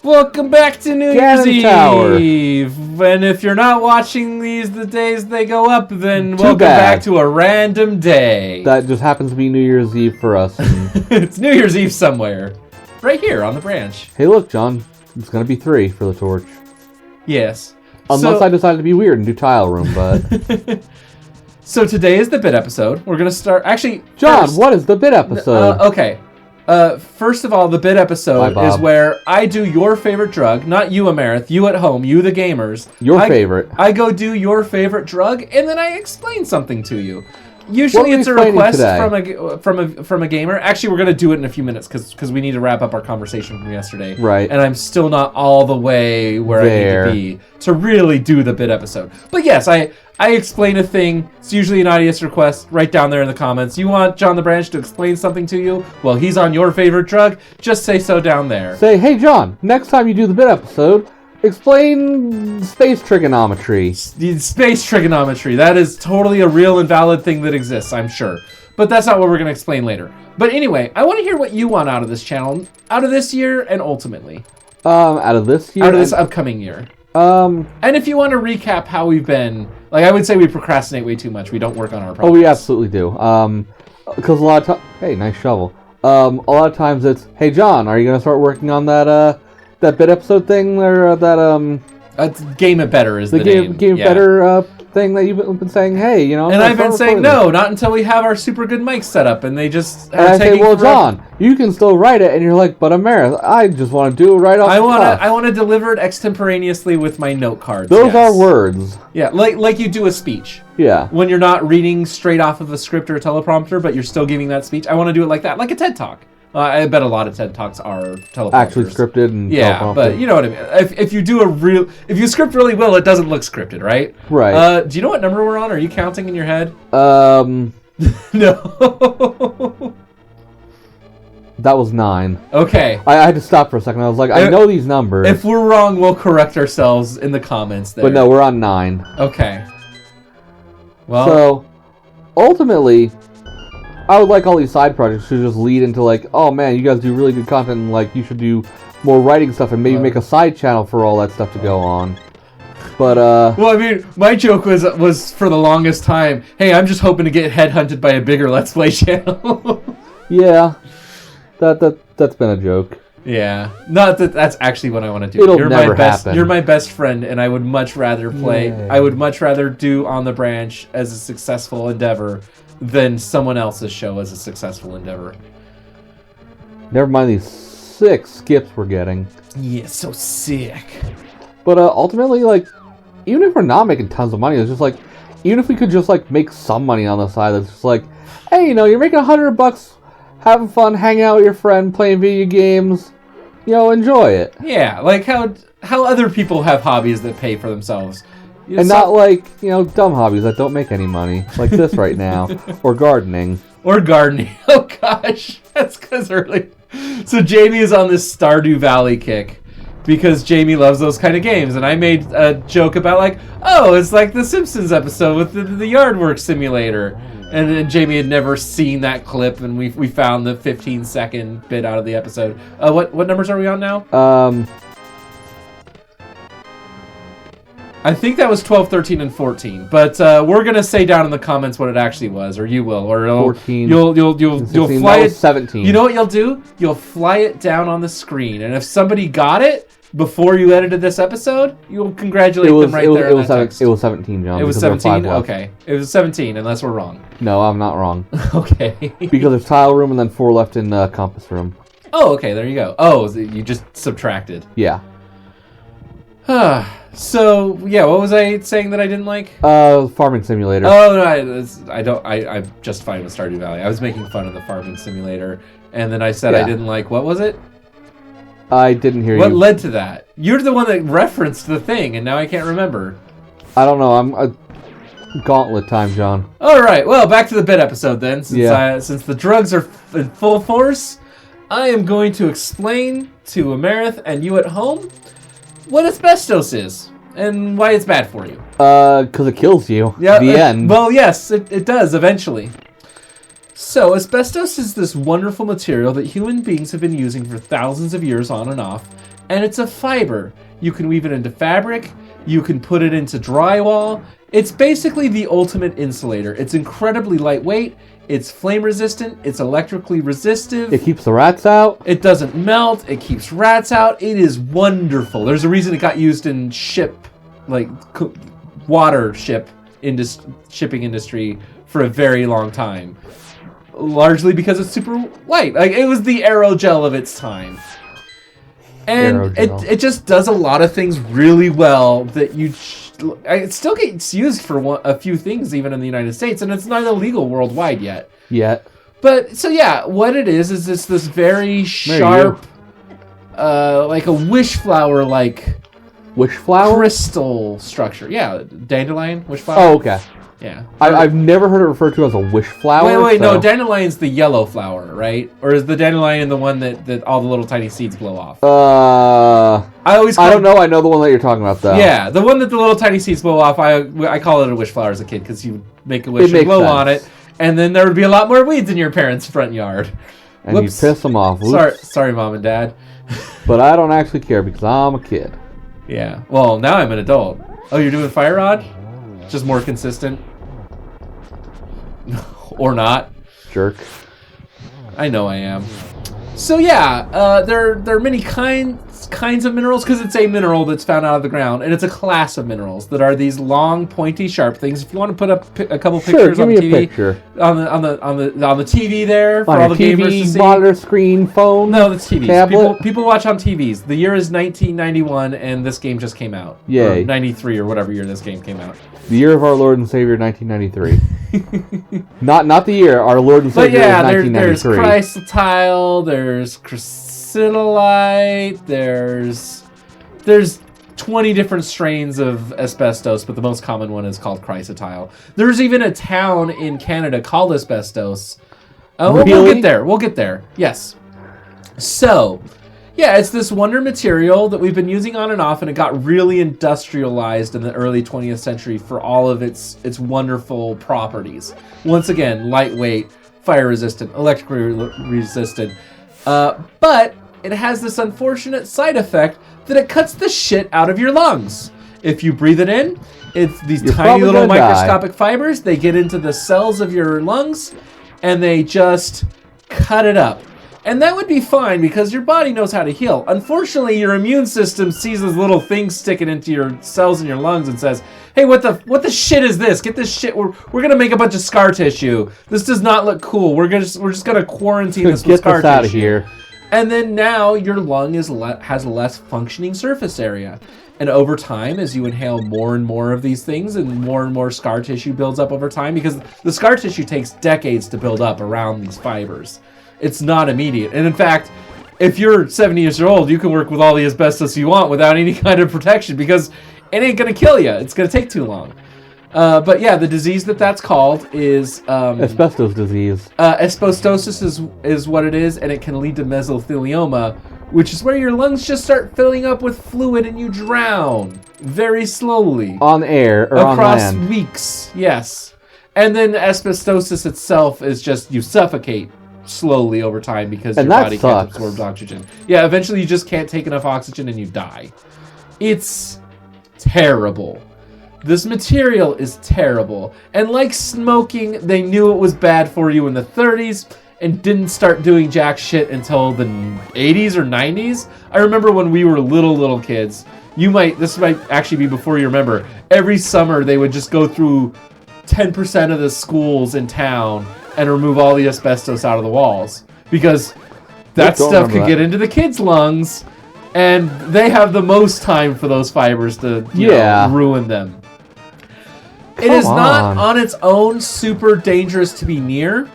Welcome back to New Year's Cannon Tower. Eve. And if you're not watching these the days they go up, then welcome bad. back to a random day. That just happens to be New Year's Eve for us. It's New Year's Eve somewhere. Right here on the branch. Hey, look, John. It's going to be 3 for the torch. Yes. Unless I decide to be weird and do tile room, but... So today is the bit episode. We're going to start... Actually, John, first, what is the bit episode? Okay. First of all, the bit episode is where I do your favorite drug. Not you, Amarith. You at home. You, the gamers. Your favorite. I go do your favorite drug, and then I explain something to you. Usually it's a request from a gamer. Actually, we're going to do it in a few minutes because we need to wrap up our conversation from yesterday. Right. And I'm still not all the way where I need to be to really do the bit episode. But yes, I explain a thing. It's usually an audience request right down there in the comments. You want John the Branch to explain something to you? Well, he's on your favorite drug. Just say so down there. Say, hey, John, next time you do the bit episode, explain space trigonometry. Space trigonometry. That is totally a real and valid thing that exists, I'm sure. But that's not what we're going to explain later. But anyway, I want to hear what you want out of this channel, out of this year, and ultimately. Out of this year? Out of this upcoming year. And if you want to recap how we've been... Like, I would say we procrastinate way too much. We don't work on our projects. Oh, we absolutely do. Because a lot of times... Hey, nice shovel. A lot of times it's, hey, John, are you going to start working on that bit episode thing? Or that, Game It Better is the name. Game It Better thing that you've been saying, hey, you know... And I've been saying, no, not until we have our super good mic set up, and they just are taking forever. John, you can still write it, and you're like, but Amarith, I just want to do it right off the cuff. I want to deliver it extemporaneously with my note cards. Those are words. Yeah, like you do a speech. Yeah. When you're not reading straight off of a script or a teleprompter, but you're still giving that speech. I want to do it like that, like a TED Talk. I bet a lot of TED Talks are teleprompters. Actually scripted and teleprompted. But you know what I mean. If you script really well, it doesn't look scripted, right? Right. Do you know what number we're on? Are you counting in your head? No. That was 9. Okay. I had to stop for a second. I was like, I know these numbers. If we're wrong, we'll correct ourselves in the comments there. But no, we're on 9. Okay. Well. So, ultimately, I would like all these side projects to just lead into like, oh man, you guys do really good content, and like you should do more writing stuff and maybe make a side channel for all that stuff to go on. But well, I mean, my joke was for the longest time, hey, I'm just hoping to get headhunted by a bigger Let's Play channel. Yeah. That's been a joke. Yeah. Not that that's actually what I want to do. It'll never happen. You're my best friend, and I would much rather play. Yay. I would much rather do On the Branch as a successful endeavor than someone else's show as a successful endeavor. Never mind these 6 skips we're getting. Yeah, so sick. But ultimately, like, even if we're not making tons of money, it's just like, even if we could just like make some money on the side, that's just like, hey, you know, you're making $100, having fun, hanging out with your friend, playing video games, you know, enjoy it. Yeah, like how other people have hobbies that pay for themselves. And not like, you know, dumb hobbies that don't make any money, like this right now, or gardening. Or gardening. Oh gosh, that's because early. So Jamie is on this Stardew Valley kick because Jamie loves those kind of games, and I made a joke about like, oh, it's like the Simpsons episode with the yard work simulator, and then Jamie had never seen that clip, and we found the 15-second bit out of the episode. What numbers are we on now? I think that was 12, 13, and 14. But we're gonna say down in the comments what it actually was, or you will, or 14. You'll fly it. 17. You know what you'll do? You'll fly it down on the screen, and if somebody got it before you edited this episode, you'll congratulate them right there. It was 17, John. It was 17. Okay, it was 17, unless we're wrong. No, I'm not wrong. Okay. Because there's tile room and then 4 left in compass room. Oh, okay. There you go. Oh, you just subtracted. Yeah. So yeah, what was I saying that I didn't like? Farming simulator. Oh no, I don't. I'm just fine with Stardew Valley. I was making fun of the farming simulator, and then I said I didn't like. What was it? I didn't hear you. What led to that? You're the one that referenced the thing, and now I can't remember. I don't know. I'm gauntlet time, John. All right. Well, back to the bit episode then. Since the drugs are in full force, I am going to explain to Amarith and you at home what asbestos is and why it's bad for you. Because it kills you. Yeah. The end. Well, yes, it does eventually. So, asbestos is this wonderful material that human beings have been using for thousands of years on and off, And it's a fiber. You can weave it into fabric. You can put it into drywall. It's basically the ultimate insulator. It's incredibly lightweight. It's flame resistant. It's electrically resistive. It keeps the rats out. It doesn't melt. It keeps rats out. It is wonderful. There's a reason it got used in water ship shipping industry for a very long time. Largely because it's super light. Like, it was the aerogel of its time. And it just does a lot of things really well that it still gets used for a few things even in the United States, and it's not illegal worldwide yet. But, so yeah, what it is it's this very sharp, like a wish flower-like crystal structure. Yeah, dandelion, wish flower. Oh, okay. Yeah. I've never heard it referred to as a wish flower. Wait, no, dandelion's the yellow flower, right? Or is the dandelion the one that all the little tiny seeds blow off? I don't know. I know the one that you're talking about, though. Yeah, the one that the little tiny seeds blow off. I call it a wish flower as a kid because you would make a wish and blow on it, and then there would be a lot more weeds in your parents' front yard. And you piss them off. Sorry, Mom and Dad. But I don't actually care because I'm a kid. Yeah. Well, now I'm an adult. Oh, you're doing fire rod? Just more consistent. Or not. Jerk. I know I am. So yeah, there are many kinds of minerals because it's a mineral that's found out of the ground, and it's a class of minerals that are these long, pointy, sharp things. If you want to put up a couple pictures on the TV, on the TV there for all the gamers to see. Monitor, screen, phone. No, that's TVs. Tablet. People watch on TVs. The year is 1991, and this game just came out. Yay. Or 93 or whatever year this game came out. The year of our Lord and Savior, 1993. not the year. Our Lord and Savior, but yeah, was 1993. There's chrysotile, there's chrysotile, there's 20 different strains of asbestos, but the most common one is called chrysotile. There's even a town in Canada called Asbestos. Really? We'll get there. Yes. So, yeah, it's this wonder material that we've been using on and off, and it got really industrialized in the early 20th century for all of its wonderful properties. Once again, lightweight, fire resistant, electrically resistant. But it has this unfortunate side effect that it cuts the shit out of your lungs. If you breathe it in, it's these tiny little microscopic fibers. They get into the cells of your lungs, and they just cut it up. And that would be fine because your body knows how to heal. Unfortunately, your immune system sees those little things sticking into your cells in your lungs and says, "Hey, what the shit is this? Get this shit. We're gonna make a bunch of scar tissue. This does not look cool. We're just gonna quarantine this with scar tissue. Get this out of here." And then now your lung has less functioning surface area. And over time, as you inhale more and more of these things and more scar tissue builds up over time, because the scar tissue takes decades to build up around these fibers. It's not immediate. And in fact, if you're 70 years old, you can work with all the asbestos you want without any kind of protection because it ain't going to kill you. It's going to take too long. But yeah, the disease that's called is... asbestos disease. Asbestosis is what it is, and it can lead to mesothelioma, which is where your lungs just start filling up with fluid and you drown very slowly. On air or across on land. Weeks, yes. And then asbestosis itself is just you suffocate slowly over time because your body can't absorb oxygen. Yeah, eventually you just can't take enough oxygen and you die. It's terrible. This material is terrible. And like smoking, they knew it was bad for you in the 30s and didn't start doing jack shit until the 80s or 90s. I remember when we were little kids. This might actually be before you remember. Every summer they would just go through 10% of the schools in town and remove all the asbestos out of the walls because that stuff could get into the kids' lungs, and they have the most time for those fibers to ruin them. It is not on its own super dangerous to be near.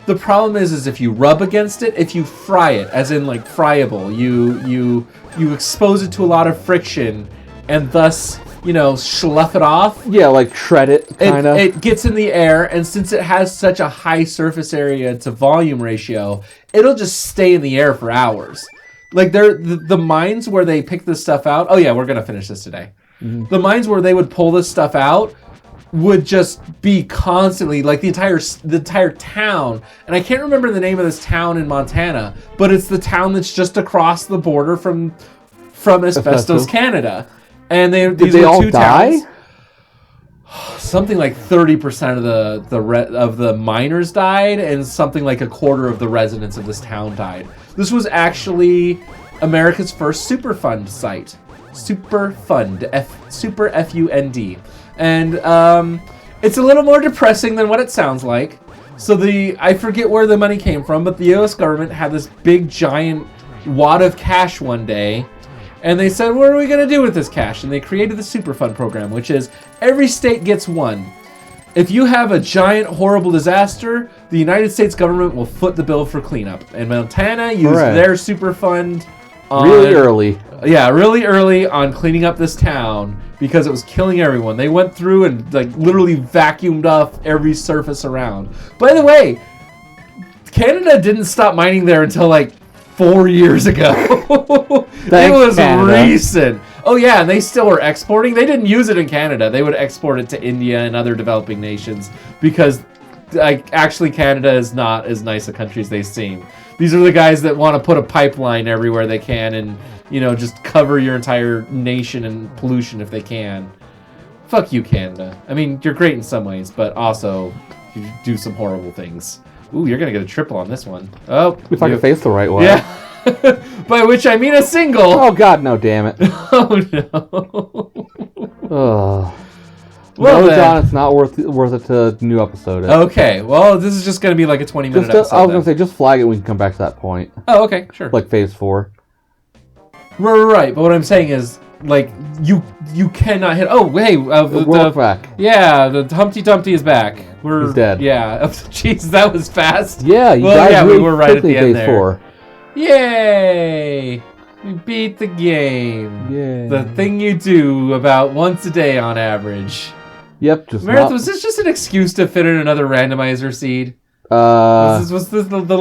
The problem is if you rub against it, if you fry it, as in like friable, you expose it to a lot of friction, and thus slough it off. Yeah, like shred it, kind of. It gets in the air, and since it has such a high surface area to volume ratio, it'll just stay in the air for hours. Like the mines where they pick this stuff out. Oh yeah, we're gonna finish this today. Mm-hmm. The mines where they would pull this stuff out would just be constantly like the entire town. And I can't remember the name of this town in Montana, but it's the town that's just across the border from from Asbestos Canada. And Did these they were all two die? towns. Something like 30% of the miners died, and something like a quarter of the residents of this town died. This was actually America's first Superfund site. Superfund, Super F-U-N-D. And it's a little more depressing than what it sounds like. So I forget where the money came from, but the U.S. government had this big giant wad of cash one day. And they said, what are we going to do with this cash? And they created the Superfund program, which is every state gets one. If you have a giant, horrible disaster, the United States government will foot the bill for cleanup. And Montana used their Superfund really early. Yeah, really early on cleaning up this town because it was killing everyone. They went through and like literally vacuumed off every surface around. By the way, Canada didn't stop mining there until like 4 years ago. It was Canada. recent. Oh yeah, and they still were exporting. They didn't use it in Canada. They would export it to India and other developing nations because like actually Canada is not as nice a country as they seem. These are the guys that want to put a pipeline everywhere they can and, you know, just cover your entire nation in pollution if they can. Fuck you, Canada. I mean, you're great in some ways, but also you do some horrible things. Ooh, you're going to get a triple on this one. Oh. If I can face the right way. Yeah. By which I mean a single. Oh, God, no, damn it. Oh, no. Ugh. Well, no, then. John, it's not worth it to new episode it. Okay, well, this is just going to be like a 20-minute episode. I was going to say, just flag it when we can come back to that point. Oh, okay, sure. Like phase 4. Right, but what I'm saying is, like, you cannot hit... Oh, hey, We're back. Yeah, the Humpty Dumpty is back. He's dead. Yeah. Jeez, that was fast. Yeah, you guys we really were right at the quickly end phase there. 4. Yay! We beat the game. Yay. The thing you do about once a day on average. Yep, just Amarith, was this just an excuse to fit in another randomizer seed? not... Was this the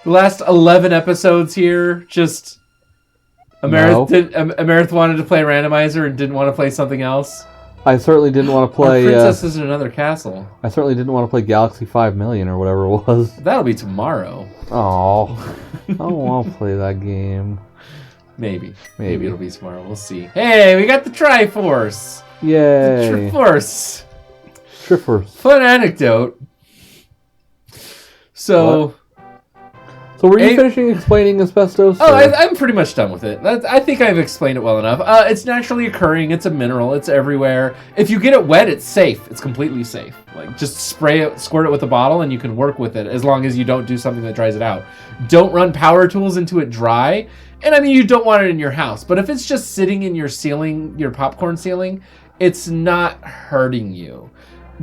last 11 episodes here just... Amarith wanted to play randomizer and didn't want to play something else? I certainly didn't want to play... Or Princesses in Another Castle. I certainly didn't want to play Galaxy 5 Million or whatever it was. That'll be tomorrow. Oh, I don't want to play that game. Maybe it'll be tomorrow. We'll see. Hey, we got the Triforce. Yay. Triforce. Fun anecdote. So... What? So were you finishing explaining asbestos? Oh, I'm pretty much done with it. I think I've explained it well enough. It's naturally occurring. It's a mineral. It's everywhere. If you get it wet, it's safe. It's completely safe. Like, just squirt it with a bottle, and you can work with it as long as you don't do something that dries it out. Don't run power tools into it dry. And, I mean, you don't want it in your house. But if it's just sitting in your ceiling, your popcorn ceiling, it's not hurting you.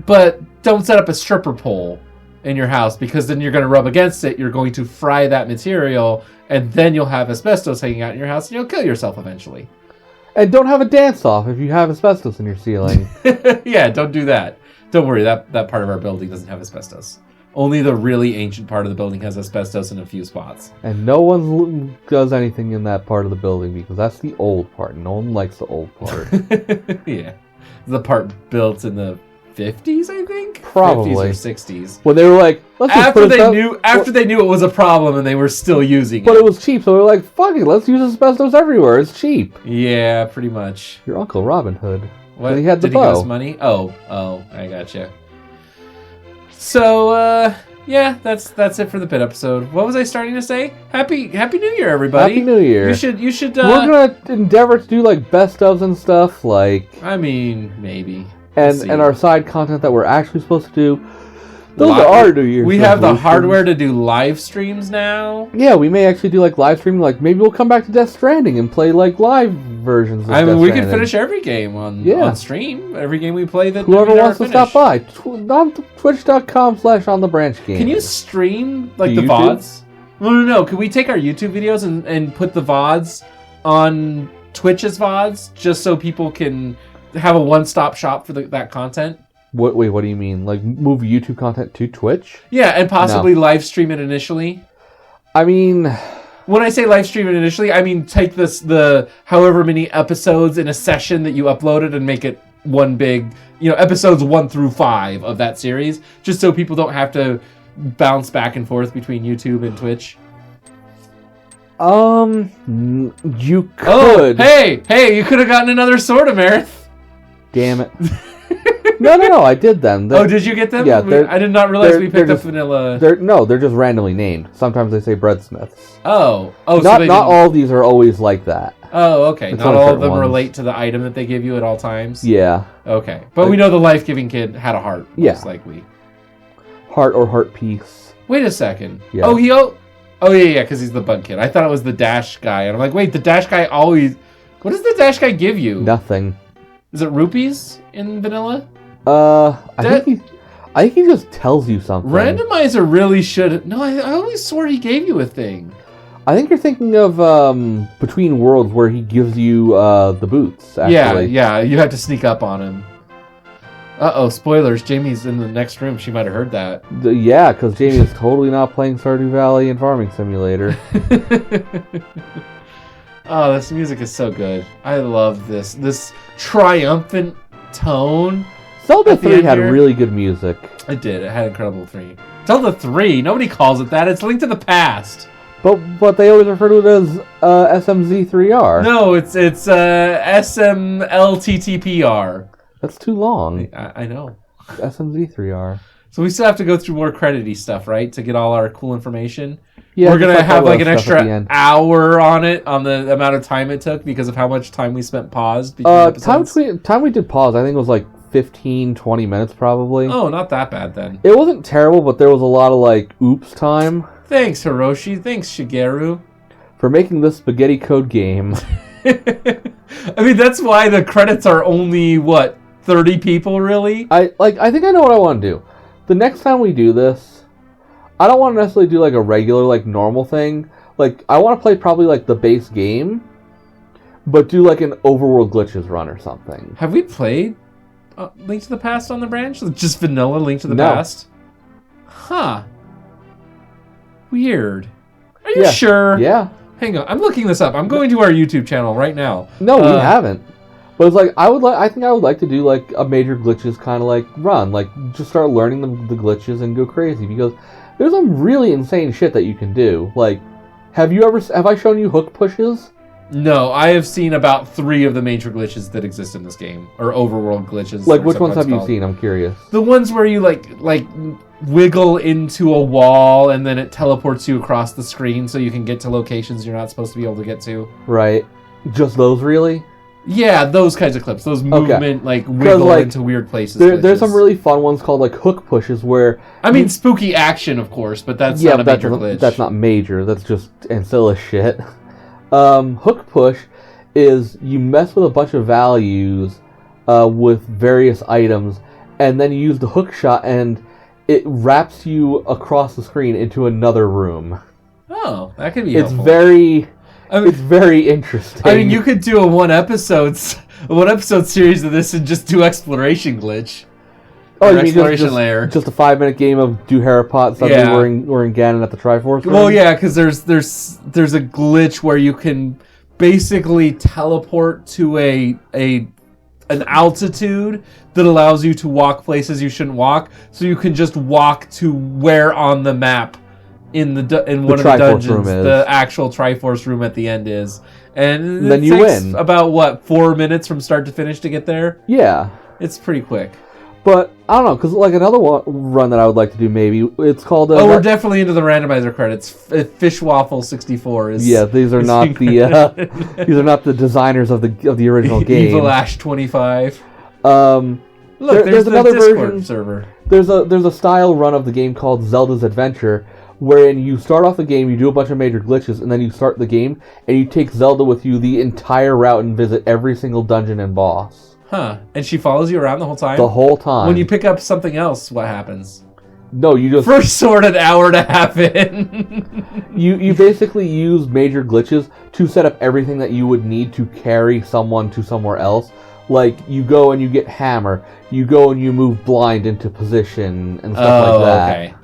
But don't set up a stripper pole in your house, because then you're going to rub against it, you're going to fry that material, and then you'll have asbestos hanging out in your house, and you'll kill yourself eventually. And don't have a dance-off if you have asbestos in your ceiling. Yeah, don't do that. Don't worry, that part of our building doesn't have asbestos. Only the really ancient part of the building has asbestos in a few spots. And no one does anything in that part of the building, because that's the old part. No one likes the old part. Yeah. The part built in the 50s, I think? Probably. 50s or 60s. When they were like, let's just After put they it knew it was a problem and they were still using But it. it was cheap, so they were like, fuck it, let's use asbestos everywhere. It's cheap. Yeah, pretty much. Your Uncle Robin Hood. What? And he had the Did he give bow. us money? Oh, I gotcha. So, yeah, that's it for the pit episode. What was I starting to say? Happy New Year, everybody. Happy New Year. You should. We're gonna endeavor to do like best ofs and stuff, like, I mean, maybe. and our side content that we're actually supposed to do. Those Li- are our New Year's We have the resolutions. hardware to do live streams now. Yeah, we may actually do like live streaming. Like maybe we'll come back to Death Stranding and play like live versions. Of I mean, Death we Stranding. could finish every game on stream. Every game we play that Whoever we never wants to finish. stop by, on twitch.com/onthebranchgame. Can you stream like To the YouTube? VODs? No. Can we take our YouTube videos and put the VODs on Twitch's VODs just so people can have a one-stop shop for that content? Wait, what do you mean? Like move YouTube content to Twitch? Yeah, and possibly live stream it initially. I mean, When I say live stream it initially, I mean take the however many episodes in a session that you uploaded and make it one big, episodes 1 through 5 of that series, just so people don't have to bounce back and forth between YouTube and Twitch. You Oh, could. hey! You could have gotten another sword, Amarith. Damn it. No, I did them. Oh, did you get them? Yeah, I did not realize we picked up vanilla. They're just randomly named. Sometimes they say breadsmiths. Oh, not all of these are always like that. Oh, okay. It's Not all of them ones. relate to the item that they give you at all times? Yeah. Okay. But we know the life-giving kid had a heart, most likely. Heart or heart piece. Wait a second. Yeah. Oh, yeah, because he's the bug kid. I thought it was the dash guy. And I'm like, wait, the dash guy always... What does the dash guy give you? Nothing. Is it rupees in vanilla? I think he just tells you something. Randomizer really should... No, I always swore he gave you a thing. I think you're thinking of Between Worlds, where he gives you the boots, actually. Yeah, you have to sneak up on him. Uh-oh, spoilers. Jamie's in the next room. She might have heard that. Yeah, because Jamie is totally not playing Stardew Valley and Farming Simulator. Oh, this music is so good. I love this triumphant tone. Zelda 3 had really good music. It did. It had incredible 3. Zelda 3? Nobody calls it that. It's Link to the Past. But they always refer to it as SMZ3R. No, it's SMLTTPR. That's too long. I know. SMZ3R. So we still have to go through more credity stuff, right? To get all our cool information. Yeah, we're going to have like an extra hour on it, on the amount of time it took because of how much time we spent paused between episodes. Time we did pause, I think it was like 15, 20 minutes probably. Oh, not that bad then. It wasn't terrible, but there was a lot of like oops time. Thanks, Hiroshi. Thanks, Shigeru. For making this spaghetti code game. I mean, that's why the credits are only, 30 people, really? I think I know what I want to do. The next time we do this, I don't want to necessarily do like a regular, like normal thing. Like, I want to play probably like the base game, but do like an overworld glitches run or something. Have we played Link to the Past on the branch? Just vanilla Link to the Past? Huh. Weird. Are you sure? Yeah. Hang on, I'm looking this up. I'm going to our YouTube channel right now. No, we haven't. But it's like I think I would like to do like a major glitches kind of like run, like just start learning the glitches and go crazy because there's some really insane shit that you can do. Like, have I shown you hook pushes? No, I have seen about 3 of the major glitches that exist in this game, or overworld glitches. Like, which ones have you seen? I'm curious. The ones where you like wiggle into a wall and then it teleports you across the screen so you can get to locations you're not supposed to be able to get to. Right. Just those, really? Yeah, those kinds of clips. Those movement, wiggle into weird places. There's some really fun ones called, like, hook pushes where... I mean, spooky action, of course, but that's not a major glitch. That's not major. That's just ancilla shit. Hook push is you mess with a bunch of values with various items, and then you use the hook shot, and it wraps you across the screen into another room. Oh, that could be helpful. It's very interesting. I mean, you could do a one episode series of this and just do exploration glitch. Oh, you mean layer. Just a 5-minute game of do Harapot suddenly we're in Ganon at the Triforce room? Well, yeah, because there's a glitch where you can basically teleport to an altitude that allows you to walk places you shouldn't walk, so you can just walk to where on the map in one of the dungeons the actual Triforce room at the end is, and then you win. About 4 minutes from start to finish to get there. Yeah, it's pretty quick. But I don't know, because like another run that I would like to do, maybe it's called. We're definitely into the randomizer credits. Fishwaffle 64 is. Yeah, these are not the designers of the original game. Evil Ash 25. Look, there's another Discord version server. There's a style run of the game called Zelda's Adventure, wherein you start off the game, you do a bunch of major glitches, and then you start the game, and you take Zelda with you the entire route and visit every single dungeon and boss. Huh. And she follows you around the whole time? The whole time. When you pick up something else, what happens? No, you just... First sword an hour and a half in. You basically use major glitches to set up everything that you would need to carry someone to somewhere else. Like, you go and you get hammer. You go and you move blind into position and stuff like that. Okay.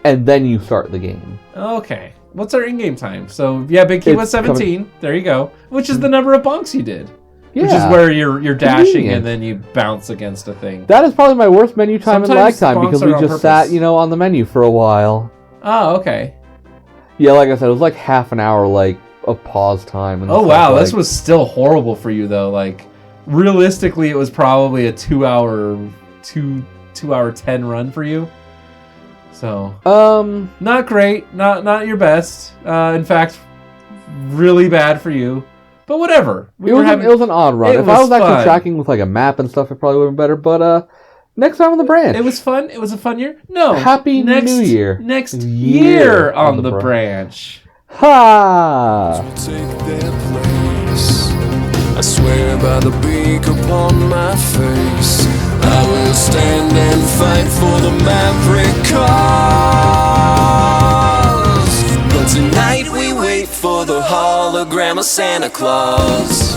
And then you start the game. Okay. What's our in-game time? So, yeah, Big Key was 17. There you go. Which is the number of bonks you did. Yeah. Which is where you're dashing and then you bounce against a thing. That is probably my worst menu time and lag time because we just sat, on the menu for a while. Oh, okay. Yeah, like I said, it was like half an hour, like, of pause time. And Oh, stuff, wow. like, This was still horrible for you, though. Like, realistically, it was probably a 2 hour 10 run for you. So, not great. Not your best. In fact, really bad for you. But whatever. It was an odd run. If I was actually tracking with, like, a map and stuff, it probably would have been better. But, next time on the branch. It was fun. It was a fun year. No. Happy New Year. Next year on the branch. Ha! Take their place. I swear by the beak upon my face, I will stand and fight for the Maverick cause. But tonight we wait for the hologram of Santa Claus.